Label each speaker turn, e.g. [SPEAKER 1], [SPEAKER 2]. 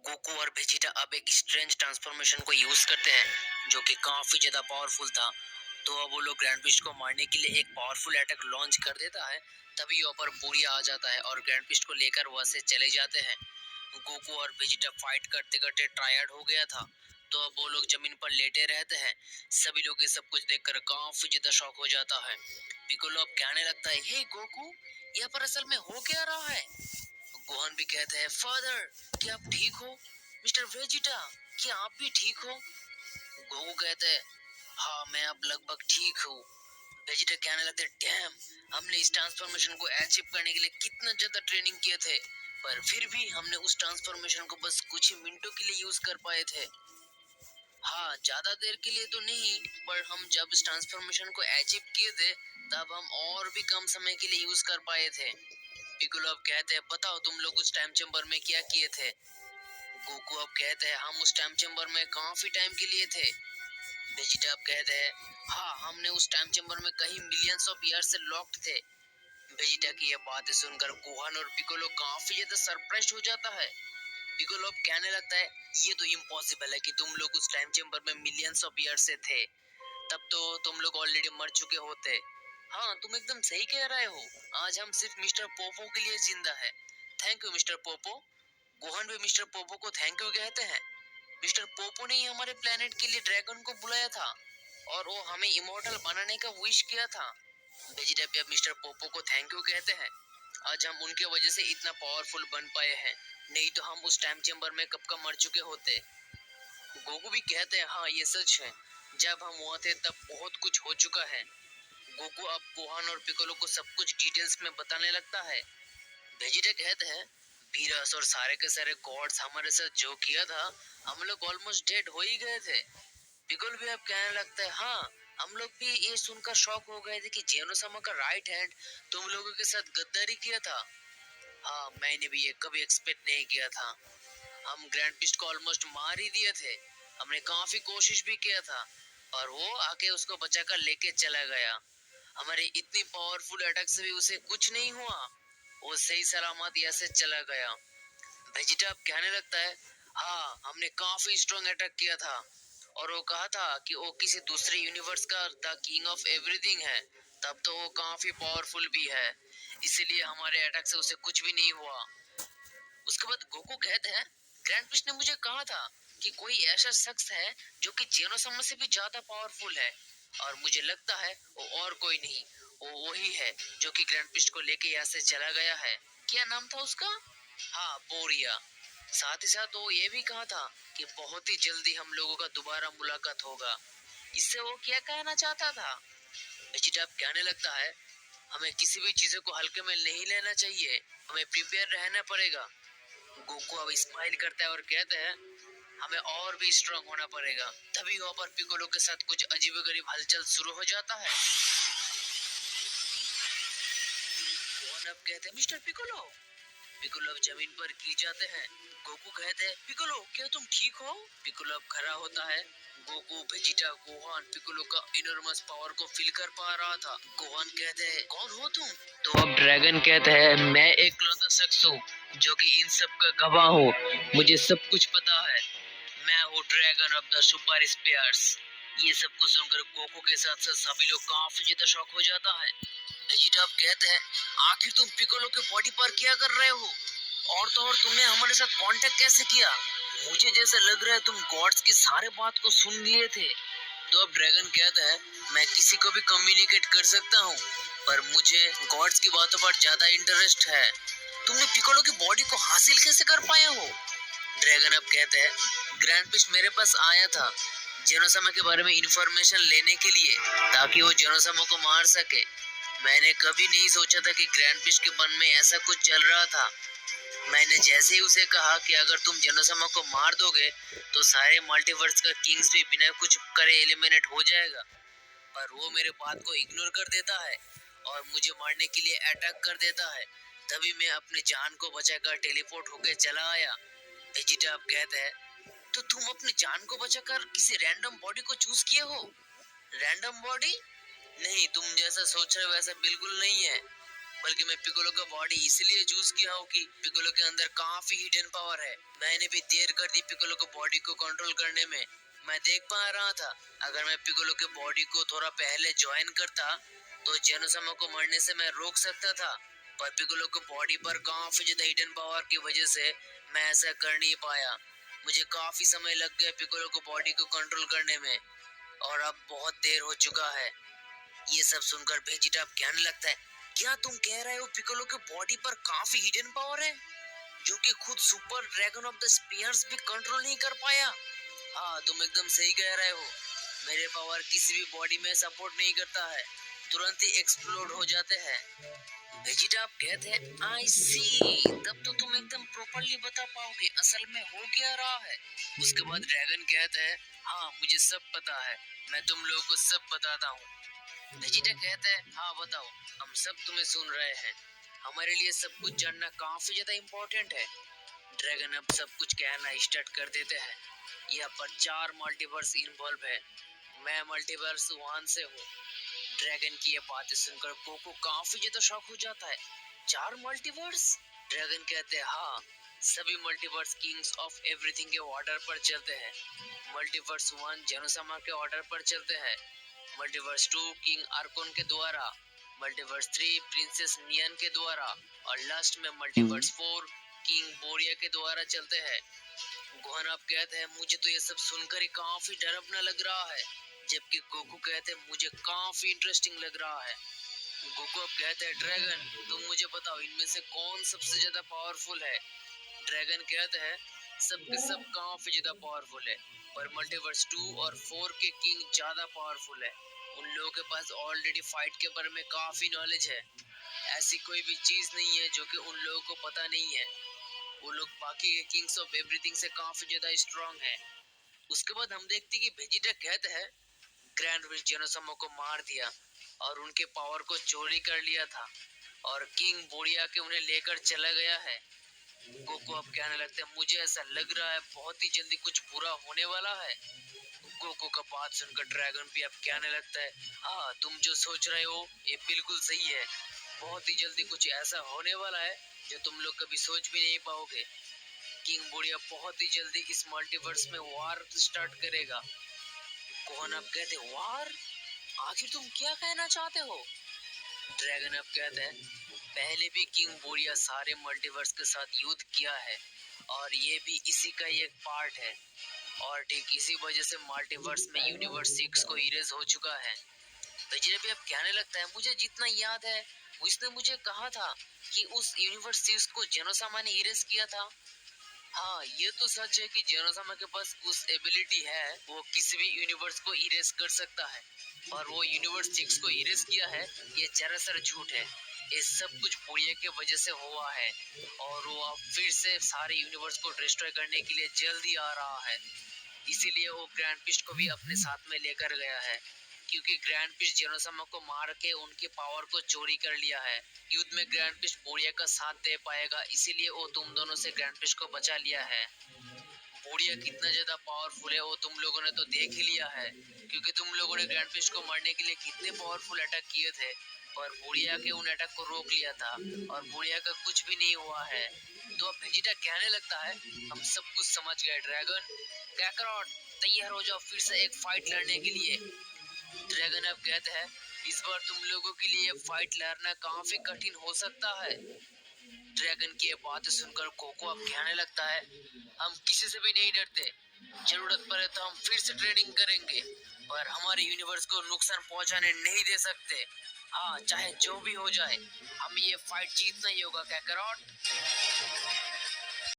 [SPEAKER 1] Goku और Vegeta अब एक स्ट्रेंज ट्रांसफॉर्मेशन को यूज करते हैं जो कि काफी ज्यादा पावरफुल था। तो अब वो लोग ग्रैंड बिस्ट को मारने के लिए एक पावरफुल अटैक लॉन्च कर देता है। तभी यहाँ पर बोरिया आ जाता है और ग्रैंड बिस्ट को लेकर वहां से चले जाते हैं। गोकू और वेजिटा फाइट करते करते टायर्ड हो गया था, तो अब वो लोग जमीन पर लेटे रहते हैं। सभी लोग ये सब कुछ देखकर काफी ज्यादा शॉक हो जाता है। पिकोलो अब कहने लगता है, हे गोकू, यहाँ पर असल में हो क्या रहा है? गोहान भी कहते हैं, फादर, क्या आप ठीक हो? मिस्टर वेजिटा, क्या आप भी ठीक हो? गोकू कहते हैं, हाँ मैं अब लगभग ठीक हूँ। वेजिटा कहने लगते, डैम, हमने इस ट्रांसफॉर्मेशन को अचीव करने के लिए कितना ज्यादा ट्रेनिंग किए थे, पर फिर भी हमने उस ट्रांसफॉर्मेशन को बस कुछ ही मिनटों के लिए यूज कर पाए थे। हाँ, ज्यादा देर के लिए तो नहीं, पर हम जब इस ट्रांसफॉर्मेशन को अचीव किए थे तब हम और भी कम समय के लिए यूज कर पाए थे। पिकोलो अब कहते हैं, बताओ तुम लोग उस टाइम चेम्बर में क्या किए थे? गोकू अब कहते हैं, हम उस टाइम चेम्बर में काफी टाइम के लिए थे। वेजिटा अब कहते हैं, हाँ हमने उस टाइम चेम्बर में कहीं मिलियंस ऑफ ईयर से लॉक्ड थे। वेजिटा की ये बातें सुनकर गोहान और पिकोलो काफी ज्यादा सरप्राइज हो जाता है। पिकोलो अब कहने लगता है, ये तो इम्पॉसिबल है कि तुम लोग उस टाइम चेम्बर में मिलियंस ऑफ ईयर से थे, तब तो तुम लोग ऑलरेडी मर चुके होते। हाँ, तुम एकदम सही कह रहे हो, आज हम सिर्फ मिस्टर पोपो के लिए जिंदा है। Thank you mister Poopó. Gohan भी मिस्टर पोपो को थैंक यू कहते हैं। मिस्टर पोपो ने ही हमारे प्लेनेट के लिए ड्रैगन को बुलाया था और वो हमें इमॉर्टल बनाने का विश किया था। वेजिटा भी अब मिस्टर पोपो को थैंक यू कहते हैं। आज हम उनके वजह से इतना पावरफुल बन पाए हैं, नहीं तो हम उस टाइम चेम्बर में कब का मर चुके होते। गोकू भी कहते हैं, हाँ ये सच है, जब हम वहाँ थे तब बहुत कुछ हो चुका है। गोकू अब गोहान और पिकोलो को सब कुछ डिटेल्स में बताने लगता है। वेजिटा कहते हैं, वीरस और सारे के सारे गॉड्स हमारे साथ जो किया था, हम लोग ऑलमोस्ट डेड हो ही गए थे। पिकोल भी अब कहने लगता है, हाँ हम लोग भी ये सुनकर शॉक हो गए थे कि जेनोसामा का राइट हैंड तुम लोगों के साथ गद्दारी किया था। हाँ, मैंने भी ये कभी एक्सपेक्ट नहीं किया था। हम ग्रैंड पिस्ट को ऑलमोस्ट मार ही दिए थे। हमने काफी कोशिश भी किया था, और वो आके उसको बचाकर लेके चला गया। हमारे इतनी पावरफुल अटैक से भी उसे कुछ नहीं हुआ, वो सही सलामत यहाँ से चला गया। वेजिटा अब कहने लगता है, हाँ हमने काफी स्ट्रॉन्ग अटैक किया था, और वो कहा था कि वो किसी दूसरे यूनिवर्स का द किंग ऑफ एवरीथिंग है, तब तो वो काफी पावरफुल भी है, इसीलिए हमारे अटैक से उसे कुछ भी नहीं हुआ। उसके बाद गोकू कहते हैं, ग्रैंड पिस्ट ने मुझे कहा था कि कोई ऐसा शख्स है जो कि जेनोसामा से भी ज्यादा पावरफुल है, और मुझे लगता है वो और कोई नहीं, वो वही है जो कि ग्रैंड पिस्ट को लेके यहाँ से चला गया है। क्या नाम था उसका? हाँ, बोरिया। साथ ही साथ वो ये भी कहा था कि बहुत ही जल्दी हम लोगों का दोबारा मुलाकात होगा। इससे वो क्या कहना चाहता था? वेजिटा कहने लगता है, हमें किसी भी चीजों को हल्के में नहीं लेना चाहिए, हमें प्रिपेयर रहना पड़ेगा। गोकू अब स्माइल करता है और कहते हैं, हमें और भी स्ट्रांग होना पड़ेगा। तभी वहाँ पर पिकोलो के साथ कुछ अजीबोगरीब हलचल शुरू हो जाता है। गोहान अब कहते हैं, मिस्टर पिकोलो। पिकोलो अब जमीन पर गिर जाते हैं। गोकू कहते हैं, पिकोलो क्या तुम ठीक हो? पिकोलो अब खड़ा होता है। गोकू, वेजिटा, गोहान पिकोलो का इनॉर्मस पावर को फील कर पा रहा था। गोहान कहते हैं, कौन हो तुम? तो अब ड्रैगन कहते हैं, मैं एक लौता शख्स हूँ जो कि इन सब का गवाह हूँ, मुझे सब कुछ पता है, मैं हूँ dragon of the super spheres. ये सब कुछ सुनकर गोकू के साथ साथ सभी लोग काफी ज्यादा शॉक हो जाता है। वेजिटा अब कहते हैं, आखिर तुम पिकोलो के बॉडी पर क्या कर रहे हो, और तो और तुमने हमारे साथ कांटेक्ट कैसे किया? मुझे जैसा लग रहा है तुम गॉड्स की सारे बात को सुन लिए थे। तो अब ड्रैगन कहता है, मैं किसी को भी कम्युनिकेट कर सकता हूँ, पर मुझे गॉड्स की बातों पर ज्यादा इंटरेस्ट है। तुमने पिकोलो की बॉडी को हासिल कैसे कर पाए हो? ड्रैगन अब कहते हैं, ग्रैंड पिस्ट मेरे पास आया था जेनोसामा के बारे में इंफॉर्मेशन लेने के लिए, ताकि वो जेनोसामा को मार सके। मैंने कभी नहीं सोचा था कि ग्रैंड पिस्ट के मन में ऐसा कुछ चल रहा था। मैंने जैसे ही उसे कहा कि अगर तुम जेनोसामा को मार दोगे तो सारे मल्टीवर्स का किंग्स भी बिना कुछ करे एलिमिनेट हो जाएगा, पर वो मेरे बात को इग्नोर कर देता है और मुझे मारने के लिए अटैक कर देता है। तभी मैं अपनी जान को बचाकर टेलीपोर्ट होकर चला आया। वेजिटा अब कहते हैं, तो तुम अपनी जान को बचाकर किसी रैंडम बॉडी को चूज किए हो? Random body? नहीं, तुम जैसा सोच रहे हो वैसा बिल्कुल नहीं है। बल्कि मैं पिकोलो का बॉडी इसलिए चूज किया हूँ कि पिकोलो के अंदर काफी हिडन पावर है। मैंने भी देर कर दी पिकोलो को बॉडी को कंट्रोल करने में। मैं देख पा रहा था अगर मैं पिकोलो के बॉडी को थोड़ा पहले ज्वाइन करता तो जेनोसामा को मरने से मैं रोक सकता था। पर पिकोलो को बॉडी पर काफी ज्यादा हिडन पावर की वजह से मैं ऐसा कर नहीं पाया। मुझे काफी समय लग गया पिकोलो को बॉडी को कंट्रोल करने में और अब बहुत देर हो चुका है। ये सब सुनकर वेजिटा कहने लगता है, क्या तुम कह रहे हो पिकोलो के बॉडी पर काफी हिडन पावर है जो कि खुद super dragon of the spheres भी कंट्रोल नहीं कर पाया? हाँ, तुम एकदम सही कह रहे हो। मेरे पावर किसी भी बॉडी में सपोर्ट नहीं करता है, तुरंत ही एक्सप्लोड हो जाते हैं। वेजिटा आप कहते हैं आई सी, तब तो तुम एकदम प्रॉपरली बता पाओगे असल में हो क्या रहा है। उसके बाद ड्रैगन कहता है, हाँ मुझे सब पता है, मैं तुम लोगों को सब बताता हूँ। वेजिटा कहते हैं, हाँ बताओ, हम सब तुम्हें सुन रहे हैं। हमारे लिए सब कुछ जानना काफी ज्यादा इम्पोर्टेंट है। ड्रैगन अब सब कुछ कहना स्टार्ट कर देते हैं। यहाँ पर 4 मल्टीवर्स इन्वॉल्व है। मैं मल्टीवर्स 1 से हूँ। ड्रैगन की ये बातें सुनकर कोको काफी ज्यादा शॉक हो जाता है। 4 मल्टीवर्स? ड्रैगन कहते हैं, हाँ, सभी मल्टीवर्स किंग्स ऑफ एवरीथिंग के ऑर्डर पर चलते हैं। मल्टीवर्स 1 जेनोसामा के ऑर्डर पर चलते हैं। मल्टीवर्स 2 किंग आर्कोन के द्वारा। मल्टीवर्स 3 प्रिंसेस नियन के द्वारा। और लास्ट में मल्टीवर्स 4 किंग बोरिया के द्वारा चलते हैं। गोहन आप कहते हैं, मुझे तो ये सब सुनकर ही काफी डरावना लग रहा है। जबकि गोकू कहते हैं, मुझे काफी इंटरेस्टिंग लग रहा है। गोकू अब कहते हैं, ड्रैगन तुम मुझे बताओ इनमें से कौन सबसे ज्यादा पावरफुल है। ड्रैगन कहते हैं, सब के सब काफी ज्यादा पावरफुल है, पर मल्टीवर्स 2 और 4 के किंग ज्यादा पावरफुल है। उन लोगों के पास ऑलरेडी फाइट के बारे में काफी नॉलेज है। ऐसी कोई भी चीज नहीं है जो कि उन लोगों को पता नहीं है। वो लोग बाकी के किंग्स ऑफ एवरीथिंग से काफी ज्यादा स्ट्रांग है। उसके बाद हम देखते कि वेजिटा कहते हैं, ग्रैंड विच जेनोसामा को मार दिया और उनके पावर को चोरी कर लिया था और किंग बोरिया के उन्हें लेकर चला गया है। गोकू अब कहने लगते हैं, मुझे ऐसा लग रहा है बहुत ही जल्दी कुछ बुरा होने वाला है। गोकू का बात सुनकर ड्रैगन भी अब कहने लगता है, हाँ तुम जो सोच रहे हो ये बिल्कुल सही है। बहुत ही जल्दी कुछ ऐसा होने वाला है जो तुम लोग कभी सोच भी नहीं पाओगे। किंग बोरिया बहुत ही जल्दी इस मल्टीवर्स में वार स्टार्ट करेगा। गोहन अब कहते, वार? आखिर तुम क्या कहना चाहते हो? ड्रैगन अब कहते हैं, पहले भी किंग बोरिया सारे मल्टीवर्स के साथ युद्ध किया है और ये भी इसी का ही एक पार्ट है। और ठीक इसी वजह से मल्टीवर्स में यूनिवर्स 6 को इरेज हो चुका है। वेजिटा भी अब कहने लगता है, मुझे जितना याद है उसने मुझे कहा था कि उस यूनिवर्स 6 को जेनोसामा ने इरेज किया था। हाँ, ये तो सच है कि जेनोसामा के पास उस एबिलिटी है, वो किसी भी यूनिवर्स को इरेज कर सकता है। और वो यूनिवर्स 6 को इरेज किया है, ये सरासर झूठ है। ये सब कुछ बोरिया के वजह से हुआ है और वो अब फिर से सारे यूनिवर्स को डिस्ट्रॉय करने के लिए जल्दी आ रहा है। इसीलिए वो ग्रैंड पिस्ट को भी अपने साथ में लेकर गया है, क्योंकि ग्रैंड पिस्ट जेनोसामा को मार के उनके पावर को चोरी कर लिया है। युद्ध में ग्रैंड पिस्ट बोरिया का साथ दे पाएगा, इसीलिए वो तुम दोनों से ग्रैंड पिस्ट को बचा लिया है। बोरिया कितना ज्यादा पावरफुल है वो तुम लोगों ने तो देख ही लिया है, क्योंकि तुम लोगों ने ग्रैंड पिस्ट को मारने के लिए कितने पावरफुल अटैक किए थे, पर बोरिया के उन अटैक को रोक लिया था और बोरिया का कुछ भी नहीं हुआ है। तो अब वेजिटा कहने लगता है, हम सब कुछ समझ गए ड्रैगन। कैकरॉट तैयार हो जाओ फिर से एक फाइट लड़ने के लिए। ड्रैगन अब कहते हैं, इस बार तुम लोगों के लिए फाइट लड़ना काफी कठिन हो सकता है। ड्रैगन की ये बातें सुनकर कोको अब कहने लगता है, हम किसी से भी नहीं डरते। जरूरत पड़े तो हम फिर से ट्रेनिंग करेंगे, पर हमारे यूनिवर्स को नुकसान पहुंचाने नहीं दे सकते। हाँ, चाहे जो भी हो जाए, हमें ये फाइट जीतना ही होगा कैकरॉट।